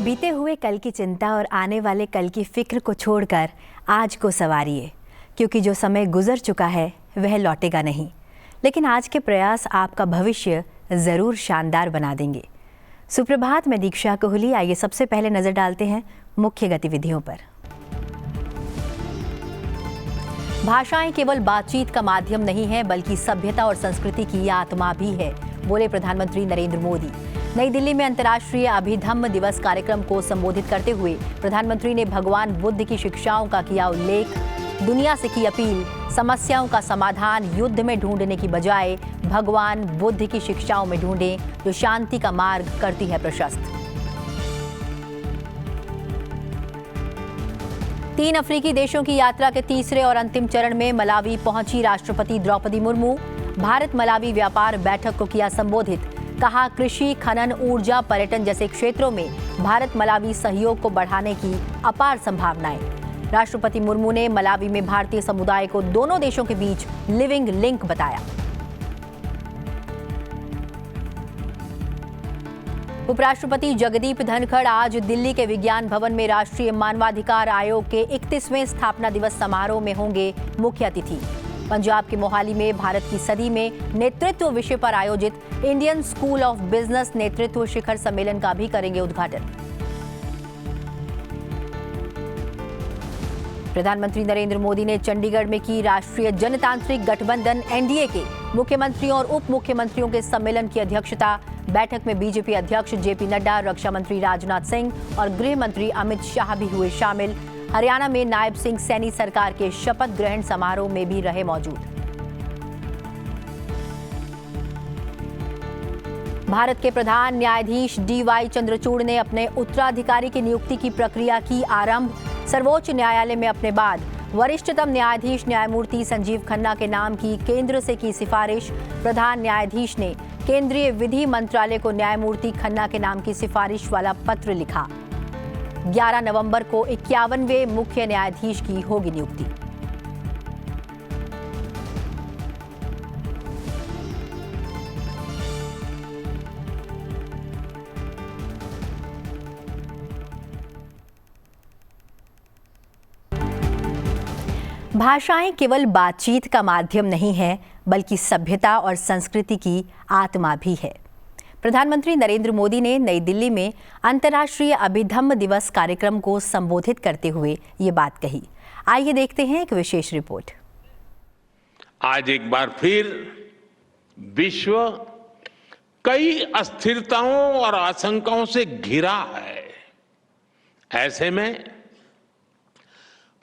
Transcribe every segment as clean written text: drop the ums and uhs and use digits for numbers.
बीते हुए कल की चिंता और आने वाले कल की फिक्र को छोड़कर आज को संवारिए, क्योंकि जो समय गुजर चुका है वह लौटेगा नहीं, लेकिन आज के प्रयास आपका भविष्य ज़रूर शानदार बना देंगे। सुप्रभात, मैं दीक्षा कोहली। आइए सबसे पहले नज़र डालते हैं मुख्य गतिविधियों पर। भाषाएं केवल बातचीत का माध्यम नहीं है, बल्कि सभ्यता और संस्कृति की आत्मा भी है, बोले प्रधानमंत्री नरेंद्र मोदी। नई दिल्ली में अंतर्राष्ट्रीय अभिधम्म दिवस कार्यक्रम को संबोधित करते हुए प्रधानमंत्री ने भगवान बुद्ध की शिक्षाओं का किया उल्लेख। दुनिया से की अपील, समस्याओं का समाधान युद्ध में ढूंढने की बजाय भगवान बुद्ध की शिक्षाओं में ढूंढें, जो शांति का मार्ग करती है प्रशस्त। 3 अफ्रीकी देशों की यात्रा के तीसरे और अंतिम चरण में मलावी पहुंची राष्ट्रपति द्रौपदी मुर्मू। भारत मलावी व्यापार बैठक को किया संबोधित। कहा, कृषि, खनन, ऊर्जा, पर्यटन जैसे क्षेत्रों में भारत मलावी सहयोग को बढ़ाने की अपार संभावनाएं। राष्ट्रपति मुर्मू ने मलावी में भारतीय समुदाय को दोनों देशों के बीच लिविंग लिंक बताया। उपराष्ट्रपति जगदीप धनखड़ आज दिल्ली के विज्ञान भवन में राष्ट्रीय मानवाधिकार आयोग के 31वें स्थापना दिवस समारोह में होंगे मुख्य अतिथि। पंजाब के मोहाली में भारत की सदी में नेतृत्व विषय पर आयोजित इंडियन स्कूल ऑफ बिजनेस नेतृत्व शिखर सम्मेलन का भी करेंगे उद्घाटन। प्रधानमंत्री नरेंद्र मोदी ने चंडीगढ़ में की राष्ट्रीय जनतांत्रिक गठबंधन एनडीए के मुख्यमंत्रियों और उप मुख्यमंत्रियों के सम्मेलन की अध्यक्षता। बैठक में बीजेपी अध्यक्ष जेपी नड्डा, रक्षा मंत्री राजनाथ सिंह और गृह मंत्री अमित शाह भी हुए शामिल। हरियाणा में नायब सिंह सैनी सरकार के शपथ ग्रहण समारोह में भी रहे मौजूद। भारत के प्रधान न्यायाधीश डीवाई चंद्रचूड़ ने अपने उत्तराधिकारी की नियुक्ति की प्रक्रिया की आरंभ। सर्वोच्च न्यायालय में अपने बाद वरिष्ठतम न्यायाधीश न्यायमूर्ति संजीव खन्ना के नाम की केंद्र से की सिफारिश। प्रधान न्यायाधीश ने केंद्रीय विधि मंत्रालय को न्यायमूर्ति खन्ना के नाम की सिफारिश वाला पत्र लिखा। 11 नवंबर को 51वें मुख्य न्यायाधीश की होगी नियुक्ति। भाषाएं केवल बातचीत का माध्यम नहीं है, बल्कि सभ्यता और संस्कृति की आत्मा भी है। प्रधानमंत्री नरेंद्र मोदी ने नई दिल्ली में अंतर्राष्ट्रीय अभिधम्म दिवस कार्यक्रम को संबोधित करते हुए ये बात कही। आइए देखते हैं एक विशेष रिपोर्ट। आज एक बार फिर विश्व कई अस्थिरताओं और आशंकाओं से घिरा है। ऐसे में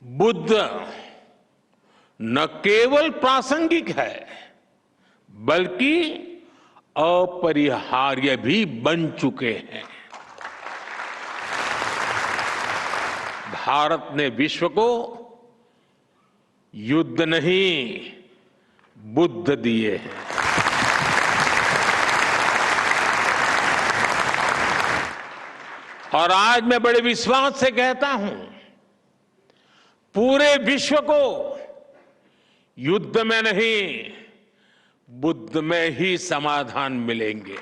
बुद्ध न केवल प्रासंगिक है, बल्कि अपरिहार्य भी बन चुके हैं। भारत ने विश्व को युद्ध नहीं, बुद्ध दिए हैं। और आज मैं बड़े विश्वास से कहता हूं, पूरे विश्व को युद्ध में नहीं, बुद्ध में ही समाधान मिलेंगे।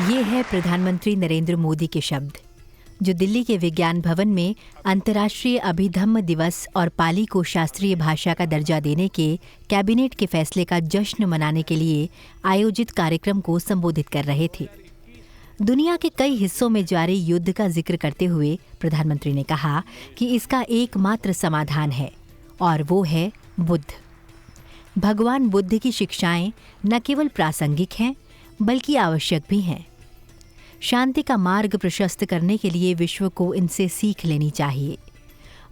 ये है प्रधानमंत्री नरेंद्र मोदी के शब्द, जो दिल्ली के विज्ञान भवन में अंतर्राष्ट्रीय अभिधम्म दिवस और पाली को शास्त्रीय भाषा का दर्जा देने के कैबिनेट के फैसले का जश्न मनाने के लिए आयोजित कार्यक्रम को संबोधित कर रहे थे। दुनिया के कई हिस्सों में जारी युद्ध का जिक्र करते हुए प्रधानमंत्री ने कहा कि इसका एकमात्र समाधान है, और वो है बुद्ध। भगवान बुद्ध की शिक्षाएं न केवल प्रासंगिक हैं, बल्कि आवश्यक भी हैं। शांति का मार्ग प्रशस्त करने के लिए विश्व को इनसे सीख लेनी चाहिए।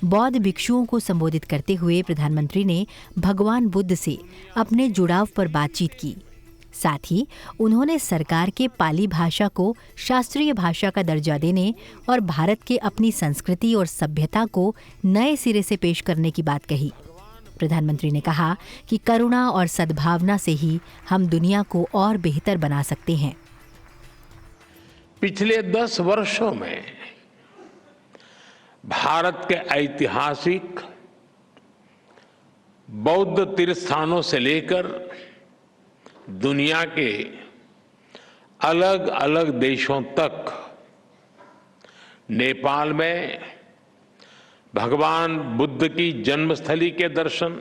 बौद्ध भिक्षुओं को संबोधित करते हुए प्रधानमंत्री ने भगवान बुद्ध से अपने जुड़ाव पर बातचीत की। साथ ही उन्होंने सरकार के पाली भाषा को शास्त्रीय भाषा का दर्जा देने और भारत के अपनी संस्कृति और सभ्यता को नए सिरे से पेश करने की बात कही। प्रधानमंत्री ने कहा कि करुणा और सद्भावना से ही हम दुनिया को और बेहतर बना सकते हैं। पिछले 10 वर्षों में भारत के ऐतिहासिक बौद्ध तीर्थस्थानों से लेकर दुनिया के अलग अलग देशों तक, नेपाल में भगवान बुद्ध की जन्मस्थली के दर्शन,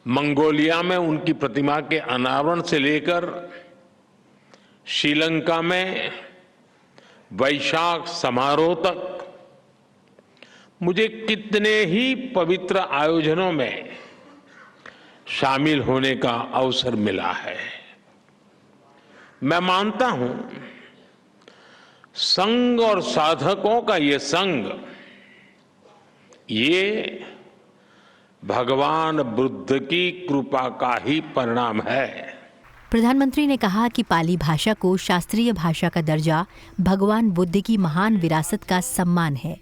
मंगोलिया में उनकी प्रतिमा के अनावरण से लेकर श्रीलंका में वैशाख समारोह तक मुझे कितने ही पवित्र आयोजनों में शामिल होने का अवसर मिला है। मैं मानता हूं, संघ और साधकों का ये संग, ये भगवान बुद्ध की कृपा का ही परिणाम है। प्रधानमंत्री ने कहा कि पाली भाषा को शास्त्रीय भाषा का दर्जा भगवान बुद्ध की महान विरासत का सम्मान है।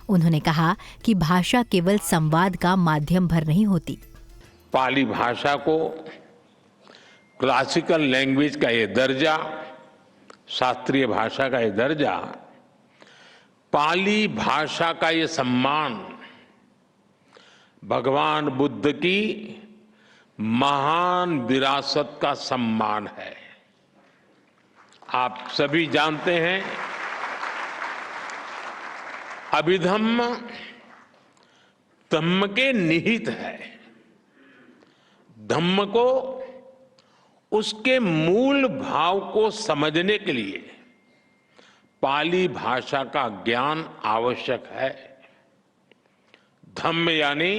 उन्होंने कहा कि भाषा केवल संवाद का माध्यम भर नहीं होती। पाली भाषा को क्लासिकल लैंग्वेज का ये दर्जा, शास्त्रीय भाषा का ये दर्जा, पाली भाषा का ये सम्मान भगवान बुद्ध की महान विरासत का सम्मान है। आप सभी जानते हैं, अभिधम्म धम्म के निहित है। धम्म को, उसके मूल भाव को समझने के लिए पाली भाषा का ज्ञान आवश्यक है। धम्म यानी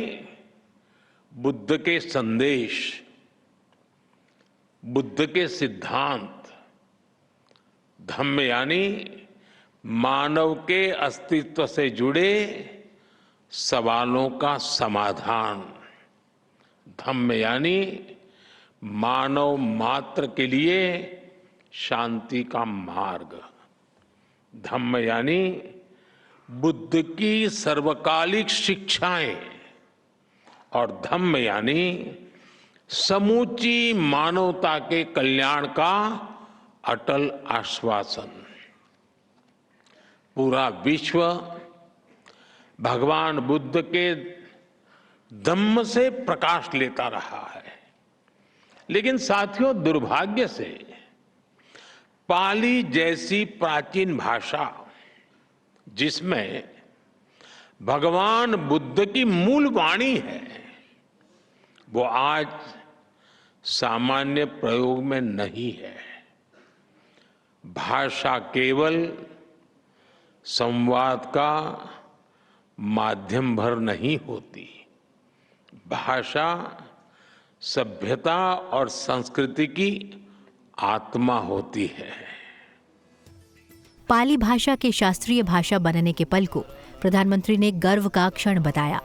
बुद्ध के संदेश, बुद्ध के सिद्धांत। धम्म यानी मानव के अस्तित्व से जुड़े सवालों का समाधान। धम्म यानी मानव मात्र के लिए शांति का मार्ग। धम्म यानी बुद्ध की सर्वकालिक शिक्षाएं, और धम्म यानी समूची मानवता के कल्याण का अटल आश्वासन। पूरा विश्व भगवान बुद्ध के धम्म से प्रकाश लेता रहा है, लेकिन साथियों, दुर्भाग्य से पाली जैसी प्राचीन भाषा, जिसमें भगवान बुद्ध की मूल वाणी है, वो आज सामान्य प्रयोग में नहीं है। भाषा केवल संवाद का माध्यम भर नहीं होती। भाषा सभ्यता और संस्कृति की आत्मा होती है। पाली भाषा के शास्त्रीय भाषा बनने के पल को प्रधानमंत्री ने गर्व का क्षण बताया।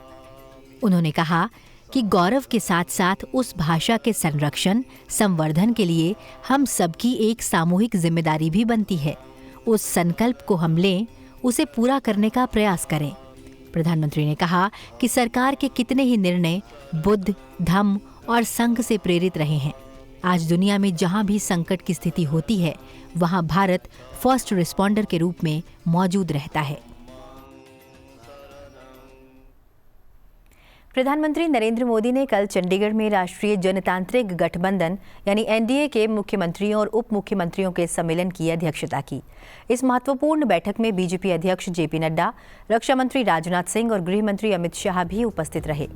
उन्होंने कहा कि गौरव के साथ साथ उस भाषा के संरक्षण, संवर्धन के लिए हम सबकी एक सामूहिक जिम्मेदारी भी बनती है। उस संकल्प को हम लें, उसे पूरा करने का प्रयास करें। प्रधानमंत्री ने कहा कि सरकार के कितने ही निर्णय बुद्ध, धम्म और संघ से प्रेरित रहे हैं। आज दुनिया में जहां भी संकट की स्थिति होती है, वहां भारत फर्स्ट रिस्पॉन्डर के रूप में मौजूद रहता है। प्रधानमंत्री नरेंद्र मोदी ने कल चंडीगढ़ में राष्ट्रीय जनतांत्रिक गठबंधन यानी एनडीए के मुख्यमंत्रियों और उप मुख्यमंत्रियों के सम्मेलन की अध्यक्षता की। इस महत्वपूर्ण बैठक में बीजेपी अध्यक्ष जेपी नड्डा, रक्षा मंत्री राजनाथ सिंह और गृह मंत्री अमित शाह भी उपस्थित रहे।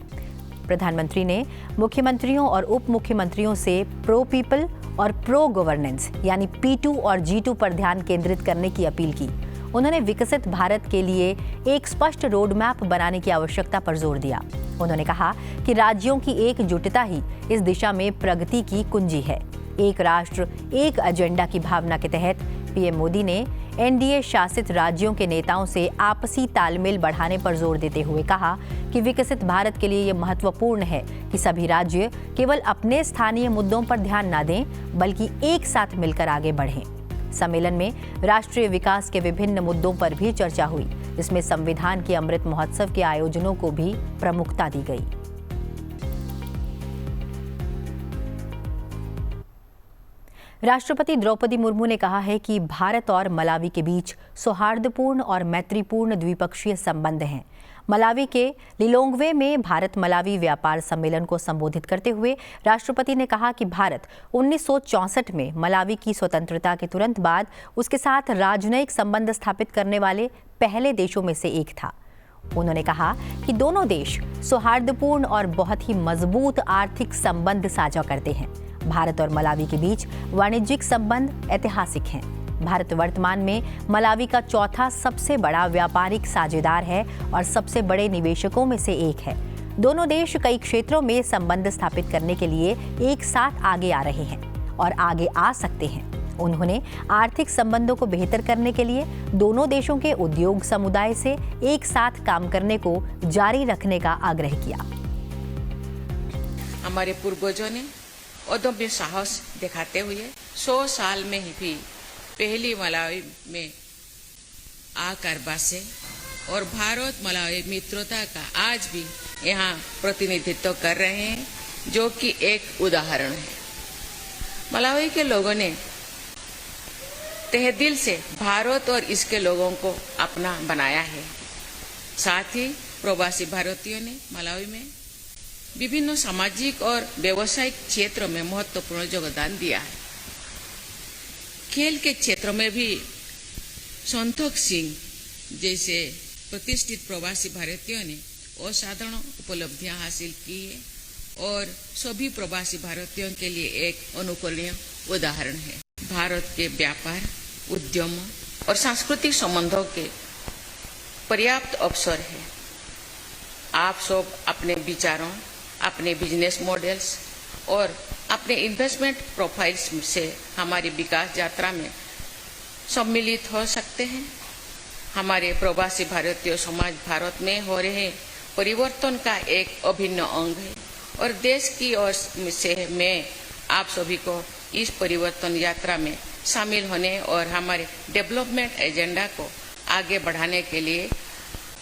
प्रधानमंत्री ने मुख्यमंत्रियों और उप मुख्यमंत्रियों से प्रो पीपल और प्रो गवर्नेंस यानी P2 और G2 पर ध्यान केंद्रित करने की अपील की। उन्होंने विकसित भारत के लिए एक स्पष्ट रोड मैप बनाने की आवश्यकता पर जोर दिया। उन्होंने कहा कि राज्यों की एकजुटता ही इस दिशा में प्रगति की कुंजी है। एक राष्ट्र, एक एजेंडा की भावना के तहत पीएम मोदी ने एनडीए शासित राज्यों के नेताओं से आपसी तालमेल बढ़ाने पर जोर देते हुए कहा कि विकसित भारत के लिए यह महत्वपूर्ण है कि सभी राज्य केवल अपने स्थानीय मुद्दों पर ध्यान न दें, बल्कि एक साथ मिलकर आगे बढ़ें। सम्मेलन में राष्ट्रीय विकास के विभिन्न मुद्दों पर भी चर्चा हुई, जिसमें संविधान के अमृत महोत्सव के आयोजनों को भी प्रमुखता दी गई। राष्ट्रपति द्रौपदी मुर्मू ने कहा है कि भारत और मलावी के बीच सौहार्दपूर्ण और मैत्रीपूर्ण द्विपक्षीय संबंध हैं। मलावी के लिलोंगवे में भारत मलावी व्यापार सम्मेलन को संबोधित करते हुए राष्ट्रपति ने कहा कि भारत 1964 में मलावी की स्वतंत्रता के तुरंत बाद उसके साथ राजनयिक संबंध स्थापित करने वाले पहले देशों में से एक था। उन्होंने कहा कि दोनों देश सौहार्दपूर्ण और बहुत ही मजबूत आर्थिक संबंध साझा करते हैं। भारत और मलावी के बीच वाणिज्यिक संबंध ऐतिहासिक हैं। भारत वर्तमान में मलावी का चौथा सबसे बड़ा व्यापारिक साझेदार है और सबसे बड़े निवेशकों में से एक है। दोनों देश कई क्षेत्रों में संबंध स्थापित करने के लिए एक साथ आगे आ रहे हैं और आगे आ सकते हैं। उन्होंने आर्थिक संबंधों को बेहतर करने के लिए दोनों देशों के उद्योग समुदाय से एक साथ काम करने को जारी रखने का आग्रह किया। हमारे पूर्वजों ने अदम्य साहस दिखाते हुए 100 साल में ही भी पहली मलावी में आकर बसे और भारत मलावी मित्रता का आज भी यहाँ प्रतिनिधित्व कर रहे हैं, जो कि एक उदाहरण है। मलावी के लोगों ने तहे दिल से भारत और इसके लोगों को अपना बनाया है। साथ ही प्रवासी भारतीयों ने मलावी में विभिन्न सामाजिक और व्यावसायिक क्षेत्रों में महत्वपूर्ण योगदान दिया है। खेल के क्षेत्र में भी संतोष सिंह जैसे प्रतिष्ठित प्रवासी भारतीयों ने असाधारण उपलब्धियां हासिल की है और सभी प्रवासी भारतीयों के लिए एक अनुकरणीय उदाहरण है। भारत के व्यापार, उद्यम और सांस्कृतिक संबंधों के पर्याप्त अवसर है। आप सब अपने विचारों, अपने बिजनेस मॉडल्स और अपने इन्वेस्टमेंट प्रोफाइल्स से हमारी विकास यात्रा में सम्मिलित हो सकते हैं। हमारे प्रवासी भारतीय समाज भारत में हो रहे परिवर्तन का एक अभिन्न अंग है और देश की ओर से मैं आप सभी को इस परिवर्तन यात्रा में शामिल होने और हमारे डेवलपमेंट एजेंडा को आगे बढ़ाने के लिए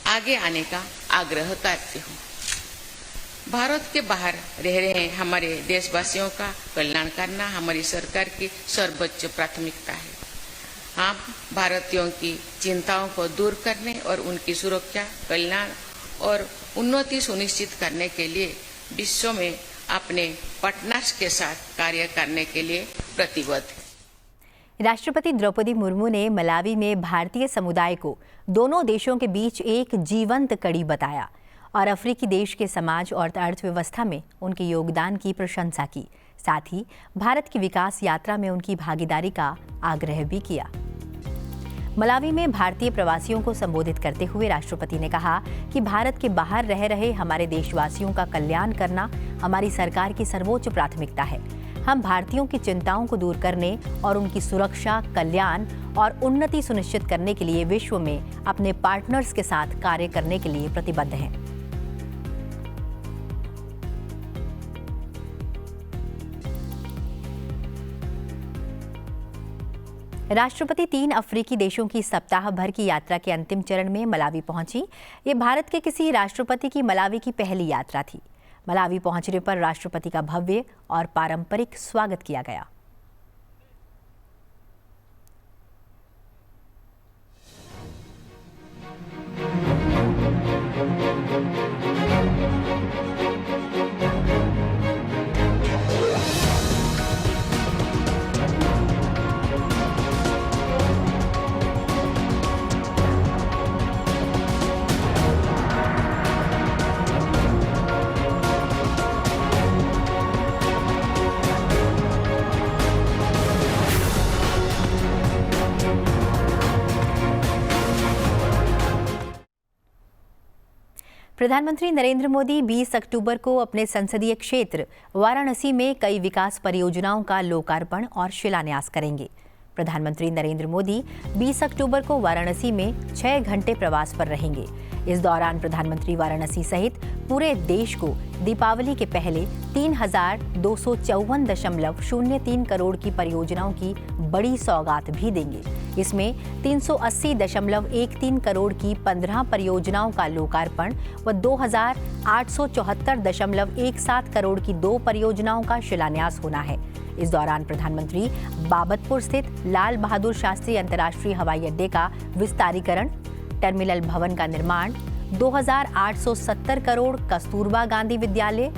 आगे आने का आग्रह करती हूँ। भारत के बाहर रह रहे हमारे देशवासियों का कल्याण करना हमारी सरकार की सर्वोच्च प्राथमिकता है। हम भारतीयों की चिंताओं को दूर करने और उनकी सुरक्षा, कल्याण और उन्नति सुनिश्चित करने के लिए विश्व में अपने पार्टनर्स के साथ कार्य करने के लिए प्रतिबद्ध है। राष्ट्रपति द्रौपदी मुर्मू ने मलावी में भारतीय समुदाय को दोनों देशों के बीच एक जीवंत कड़ी बताया और अफ्रीकी देश के समाज और अर्थव्यवस्था में उनके योगदान की प्रशंसा की। साथ ही भारत की विकास यात्रा में उनकी भागीदारी का आग्रह भी किया। मलावी में भारतीय प्रवासियों को संबोधित करते हुए राष्ट्रपति ने कहा कि भारत के बाहर रह रहे हमारे देशवासियों का कल्याण करना हमारी सरकार की सर्वोच्च प्राथमिकता है। हम भारतीयों की चिंताओं को दूर करने और उनकी सुरक्षा, कल्याण और उन्नति सुनिश्चित करने के लिए विश्व में अपने पार्टनर्स के साथ कार्य करने के लिए प्रतिबद्ध हैं। राष्ट्रपति 3 अफ्रीकी देशों की सप्ताह भर की यात्रा के अंतिम चरण में मलावी पहुंची। ये भारत के किसी राष्ट्रपति की मलावी की पहली यात्रा थी। मलावी पहुंचने पर राष्ट्रपति का भव्य और पारंपरिक स्वागत किया गया। प्रधानमंत्री नरेंद्र मोदी 20 अक्टूबर को अपने संसदीय क्षेत्र वाराणसी में कई विकास परियोजनाओं का लोकार्पण और शिलान्यास करेंगे। प्रधानमंत्री नरेंद्र मोदी 20 अक्टूबर को वाराणसी में 6 घंटे प्रवास पर रहेंगे। इस दौरान प्रधानमंत्री वाराणसी सहित पूरे देश को दीपावली के पहले 3,254.03 करोड़ की परियोजनाओं की बड़ी सौगात भी देंगे। इसमें 380.13 करोड़ की 15 परियोजनाओं का लोकार्पण व 2,874.17 करोड़ की 2 परियोजनाओं का शिलान्यास होना है। इस दौरान प्रधानमंत्री बाबतपुर स्थित लाल बहादुर शास्त्री अंतर्राष्ट्रीय हवाई अड्डे का विस्तारीकरण, टर्मिनल भवन का निर्माण, 2,870 करोड़ कस्तूरबा गांधी विद्यालय,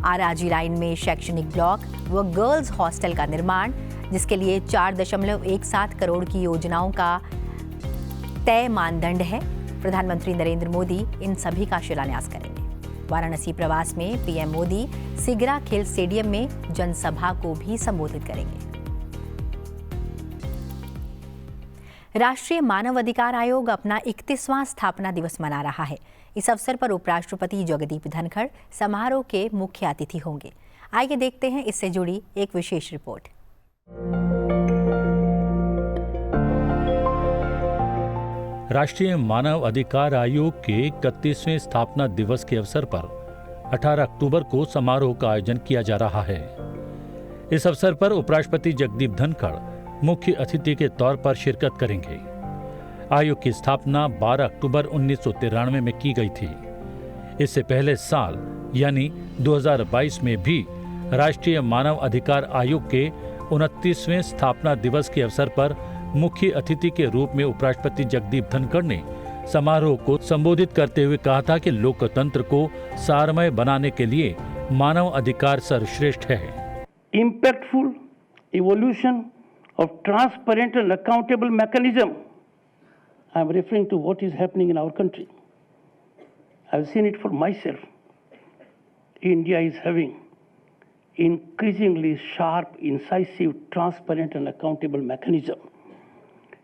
आरआरजी लाइन में शैक्षणिक ब्लॉक व गर्ल्स हॉस्टल का निर्माण, जिसके लिए 4.17 करोड़ की योजनाओं का तय मानदंड है। प्रधानमंत्री नरेंद्र मोदी इन सभी का शिलान्यास करेंगे। वाराणसी प्रवास में पीएम मोदी सिगरा खेल स्टेडियम में जनसभा को भी संबोधित करेंगे। राष्ट्रीय मानव अधिकार आयोग अपना 31वां स्थापना दिवस मना रहा है। इस अवसर पर उपराष्ट्रपति जगदीप धनखड़ समारोह के मुख्य अतिथि होंगे। आइए देखते हैं इससे जुड़ी एक विशेष रिपोर्ट। राष्ट्रीय मानव अधिकार आयोग के 31वें स्थापना दिवस के अवसर पर 18 अक्टूबर को समारोह का आयोजन किया जा रहा है। इस अवसर पर उपराष्ट्रपति जगदीप धनखड़ मुख्य अतिथि के तौर पर शिरकत करेंगे। आयोग की स्थापना 12 अक्टूबर 1993 में की गई थी। इससे पहले साल यानी 2022 में भी राष्ट्रीय मानव अधिकार आयोग के 29वें स्थापना दिवस के अवसर पर मुख्य अतिथि के रूप में उपराष्ट्रपति जगदीप धनखड़ ने समारोह को संबोधित करते हुए कहा था कि लोकतंत्र को सारमय बनाने के लिए मानव अधिकार सर्वश्रेष्ठ है। Impactful evolution of transparent and accountable mechanism. I am referring to what is happening in our country. I have seen it for myself. India is having increasingly sharp, incisive, transparent and accountable mechanism.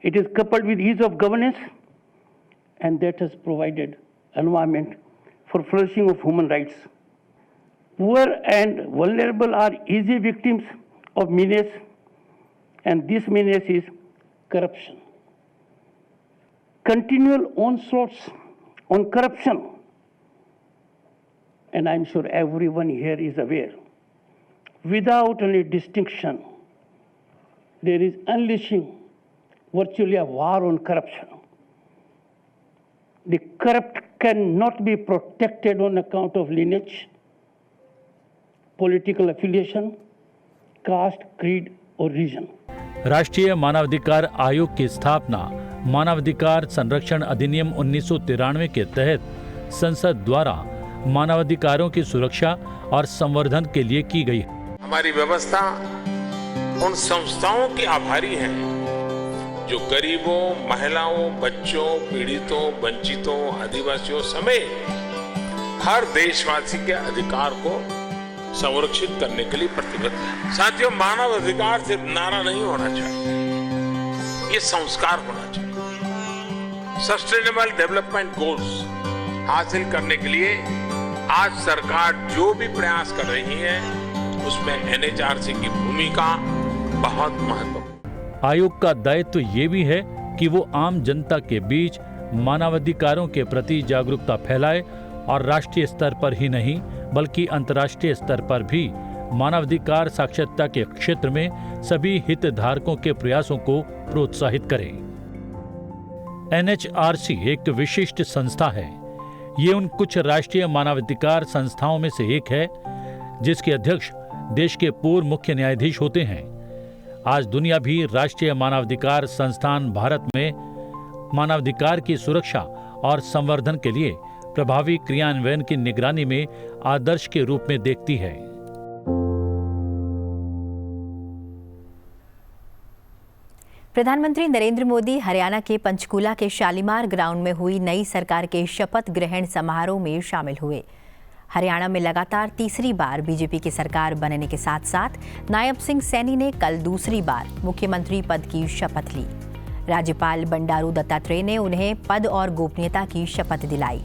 It is coupled with ease of governance, and that has provided environment for flourishing of human rights. Poor and vulnerable are easy victims of menace, and this menace is corruption. Continual onslaughts on corruption, and I'm sure everyone here is aware, without any distinction, there is unleashing virtually a war on corruption. The corrupt cannot be protected on account of lineage, political affiliation, caste, creed or region. राष्ट्रीय मानवाधिकार आयोग की स्थापना मानवाधिकार संरक्षण अधिनियम 1993 के तहत संसद द्वारा मानवाधिकारों की सुरक्षा और संवर्धन के लिए की गई। हमारी व्यवस्था उन संस्थाओं की आभारी है जो गरीबों, महिलाओं, बच्चों, पीड़ितों, वंचितों, आदिवासियों समेत हर देशवासी के अधिकार को संरक्षित करने के लिए प्रतिबद्ध है। साथियों, मानव अधिकार सिर्फ नारा नहीं होना चाहिए, ये संस्कार होना चाहिए। सस्टेनेबल डेवलपमेंट गोल्स हासिल करने के लिए आज सरकार जो भी प्रयास कर रही है उसमें एनएचआरसी की भूमिका बहुत महत्वपूर्ण। आयोग का दायित्व ये भी है कि वो आम जनता के बीच मानवाधिकारों के प्रति जागरूकता फैलाए और राष्ट्रीय स्तर पर ही नहीं बल्कि अंतर्राष्ट्रीय स्तर पर भी मानवाधिकार साक्षरता के क्षेत्र में सभी हितधारकों के प्रयासों को प्रोत्साहित करे। एनएचआरसी एक विशिष्ट संस्था है। ये उन कुछ राष्ट्रीय मानवाधिकार संस्थाओं में से एक है जिसके अध्यक्ष देश के पूर्व मुख्य न्यायाधीश होते हैं। आज दुनिया भी राष्ट्रीय मानवाधिकार संस्थान भारत में मानवाधिकार की सुरक्षा और संवर्धन के लिए प्रभावी क्रियान्वयन की निगरानी में आदर्श के रूप में देखती है। प्रधानमंत्री नरेंद्र मोदी हरियाणा के पंचकूला के शालीमार ग्राउंड में हुई नई सरकार के शपथ ग्रहण समारोह में शामिल हुए। हरियाणा में लगातार तीसरी बार बीजेपी की सरकार बनने के साथ साथ नायब सिंह सैनी ने कल दूसरी बार मुख्यमंत्री पद की शपथ ली। राज्यपाल बंडारू दत्तात्रेय ने उन्हें पद और गोपनीयता की शपथ दिलाई।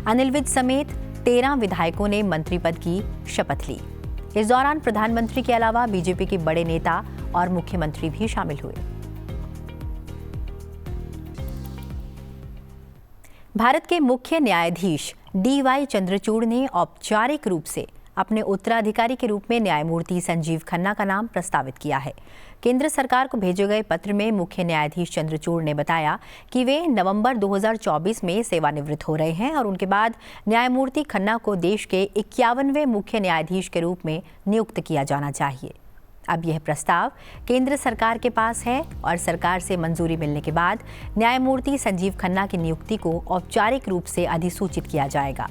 अनिल विज समेत 13 विधायकों ने मंत्री पद की शपथ ली। इस दौरान प्रधानमंत्री के अलावा बीजेपी के बड़े नेता और मुख्यमंत्री भी शामिल हुए। भारत के मुख्य न्यायाधीश डीवाई चंद्रचूड़ ने औपचारिक रूप से अपने उत्तराधिकारी के रूप में न्यायमूर्ति संजीव खन्ना का नाम प्रस्तावित किया है। केंद्र सरकार को भेजे गए पत्र में मुख्य न्यायाधीश चंद्रचूड़ ने बताया कि वे नवंबर 2024 में सेवानिवृत्त हो रहे हैं और उनके बाद न्यायमूर्ति खन्ना को देश के 51वें मुख्य न्यायाधीश के रूप में नियुक्त किया जाना चाहिए। अब यह प्रस्ताव केंद्र सरकार के पास है और सरकार से मंजूरी मिलने के बाद न्यायमूर्ति संजीव खन्ना की नियुक्ति को औपचारिक रूप से अधिसूचित किया जाएगा।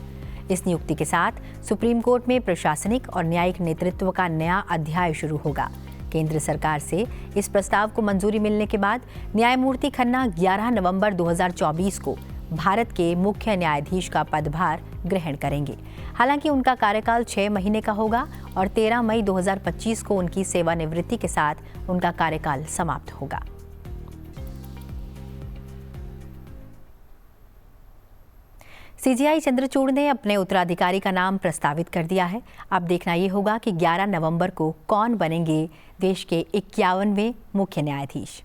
इस नियुक्ति के साथ सुप्रीम कोर्ट में प्रशासनिक और न्यायिक नेतृत्व का नया अध्याय शुरू होगा। केंद्र सरकार से इस प्रस्ताव को मंजूरी मिलने के बाद न्यायमूर्ति खन्ना 11 नवंबर 2024 को भारत के मुख्य न्यायाधीश का पदभार ग्रहण करेंगे। हालांकि उनका कार्यकाल 6 महीने का होगा और 13 मई 2025 को उनकी सेवानिवृत्ति के साथ उनका कार्यकाल समाप्त होगा। सीजेआई चंद्रचूड़ ने अपने उत्तराधिकारी का नाम प्रस्तावित कर दिया है। अब देखना ये होगा कि 11 नवंबर को कौन बनेंगे देश के 51वें मुख्य न्यायाधीश।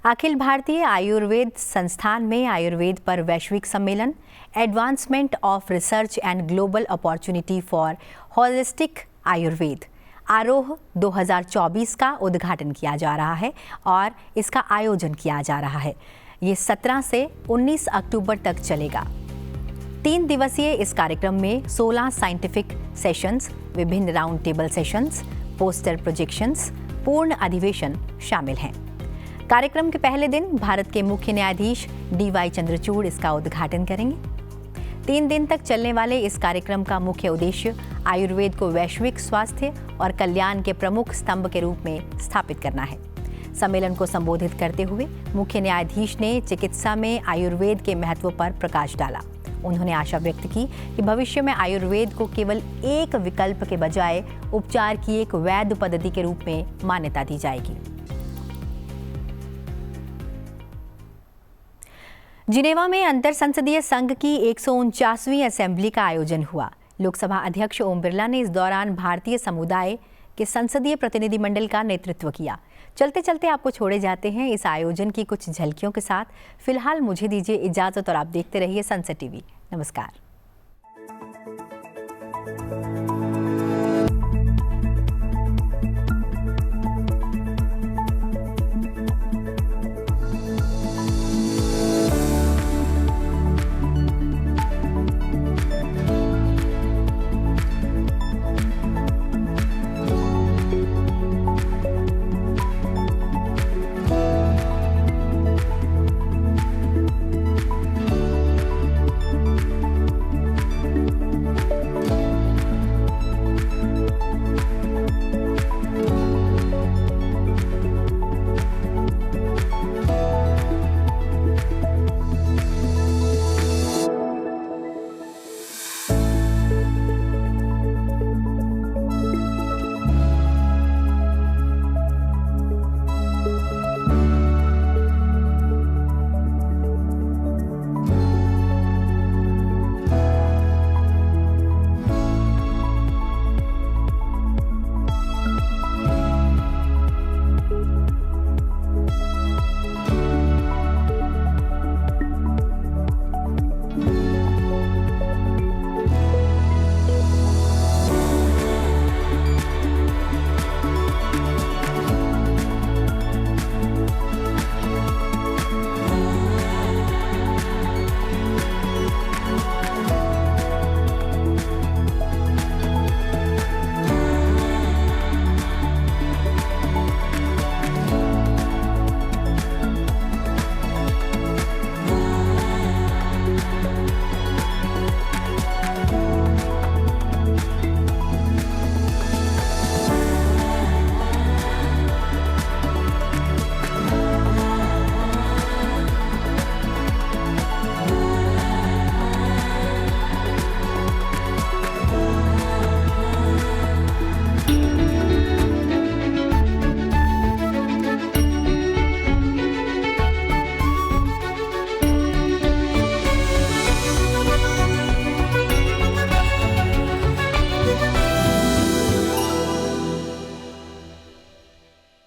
अखिल भारतीय आयुर्वेद संस्थान में आयुर्वेद पर वैश्विक सम्मेलन advancement of research and global opportunity for holistic Ayurveda आरोह 2024 का उद्घाटन किया जा रहा है और इसका आयोजन किया जा रहा है। ये 17 से 19 अक्टूबर तक चलेगा। 3 दिवसीय इस कार्यक्रम में 16 साइंटिफिक सेशंस, विभिन्न round table sessions, poster projections, पूर्ण अधिवेशन शामिल हैं। कार्यक्रम के पहले दिन भारत के मुख्य न्यायाधीश DY चंद्रचूड़ इसका उद्घाटन करेंगे। 3 दिन तक चलने वाले इस कार्यक्रम का मुख्य उद्देश्य आयुर्वेद को वैश्विक स्वास्थ्य और कल्याण के प्रमुख स्तंभ के रूप में स्थापित करना है। सम्मेलन को संबोधित करते हुए मुख्य न्यायाधीश ने चिकित्सा में आयुर्वेद के महत्व पर प्रकाश डाला। उन्होंने आशा व्यक्त की कि भविष्य में आयुर्वेद को केवल एक विकल्प के बजाय उपचार की एक वैध पद्धति के रूप में मान्यता दी जाएगी। जिनेवा में अंतर संसदीय संघ की 149वीं असेंबली का आयोजन हुआ। लोकसभा अध्यक्ष ओम बिरला ने इस दौरान भारतीय समुदाय के संसदीय प्रतिनिधिमंडल का नेतृत्व किया। चलते चलते आपको छोड़े जाते हैं इस आयोजन की कुछ झलकियों के साथ। फिलहाल मुझे दीजिए इजाजत और आप देखते रहिए सनसेट टीवी। नमस्कार।